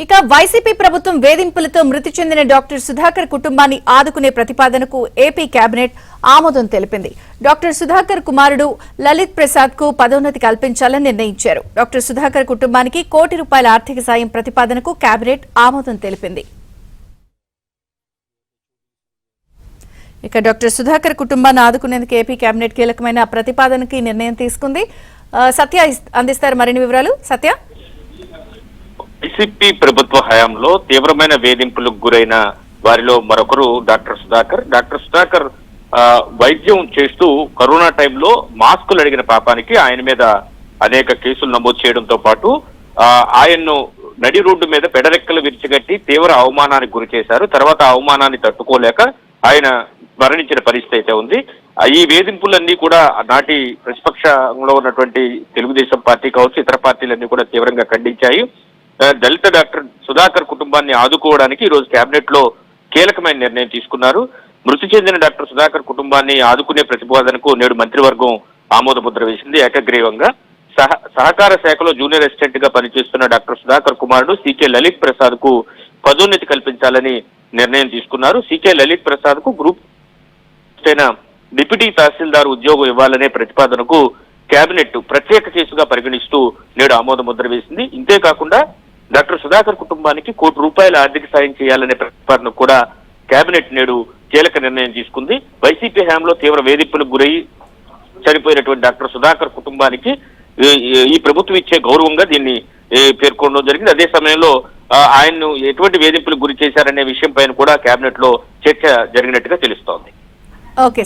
ఇక వైసీపీ ప్రభుత్వం వేధింపులతో మృతి చెందిన డాక్టర్ సుధాకర్ కుటుంబాన్ని ఆదుకునే ప్రతిపాదనకు ఏపీ కేబినెట్ ఆమోదం తెలిపింది. డాక్టర్ సుధాకర్ కుమారుడు లలిత్ ప్రసాద్ కు పదోన్నతి కల్పించాలని నిర్ణయించారు. డాక్టర్ సుధాకర్ కుటుంబానికి ₹1 కోటి ఆర్థిక సాయం ప్రతిపాదనకు కేబినెట్ ఆమోదం తెలిపింది. ఇక డాక్టర్ సుధాకర్ కుటుంబాన్ని ఆదుకునేందుకు ఏపీ కేబినెట్ కీలకమైన ప్రతిపాదనకి నిర్ణయం తీసుకుంది. సత్య అందిస్తారు మరిన్ని వివరాలు. సత్య, వైసీపీ ప్రభుత్వ హయాంలో తీవ్రమైన వేధింపులకు గురైన వారిలో మరొకరు డాక్టర్ సుధాకర్ వైద్యం చేస్తూ కరోనా టైంలో మాస్కులు అడిగిన పాపానికి ఆయన మీద అనేక కేసులు నమోదు చేయడంతో పాటు ఆయన్ను నడి రోడ్డు మీద పెడరెక్కలు విరిచిగట్టి తీవ్ర అవమానానికి గురి చేశారు. తర్వాత అవమానాన్ని తట్టుకోలేక ఆయన మరణించిన పరిస్థితి అయితే ఉంది. ఈ వేధింపులన్నీ కూడా నాటి ప్రతిపక్షంలో ఉన్నటువంటి తెలుగుదేశం పార్టీ కావచ్చు, ఇతర పార్టీలన్నీ కూడా తీవ్రంగా ఖండించాయి. దళిత డాక్టర్ సుధాకర్ కుటుంబాన్ని ఆదుకోవడానికి ఈ రోజు కేబినెట్ లో కీలకమైన నిర్ణయం తీసుకున్నారు. మృతి చెందిన డాక్టర్ సుధాకర్ కుటుంబాన్ని ఆదుకునే ప్రతిపాదనకు నేడు మంత్రివర్గం ఆమోద ముద్ర వేసింది. ఏకగ్రీవంగా సహకార శాఖలో జూనియర్ అసిస్టెంట్ గా పనిచేస్తున్న డాక్టర్ సుధాకర్ కుమారుడు సికే లలిత్ ప్రసాద్ కు పదోన్నతి కల్పించాలని నిర్ణయం తీసుకున్నారు. సికే లలిత్ ప్రసాద్ కు గ్రూప్ డిప్యూటీ తహసీల్దార్ ఉద్యోగం ఇవ్వాలనే ప్రతిపాదనకు కేబినెట్ ప్రత్యేక కేసుగా పరిగణిస్తూ నేడు ఆమోద ముద్ర వేసింది. ఇంతేకాకుండా డాక్టర్ సుధాకర్ కుటుంబానికి ₹1 కోటి ఆర్థిక సాయం చేయాలనే ప్రతిపాదన కూడా కేబినెట్ నేడు కీలక నిర్ణయం తీసుకుంది. వైసీపీ హయాంలో తీవ్ర వేధింపులకు గురై చనిపోయినటువంటి డాక్టర్ సుధాకర్ కుటుంబానికి ఈ ప్రభుత్వం ఇచ్చే గౌరవంగా దీన్ని పేర్కొనడం జరిగింది. అదే సమయంలో ఆయన్ను ఎటువంటి వేధింపులకు గురి చేశారనే విషయం పైన కూడా కేబినెట్ లో చర్చ జరిగినట్టుగా తెలుస్తోంది. ఓకే.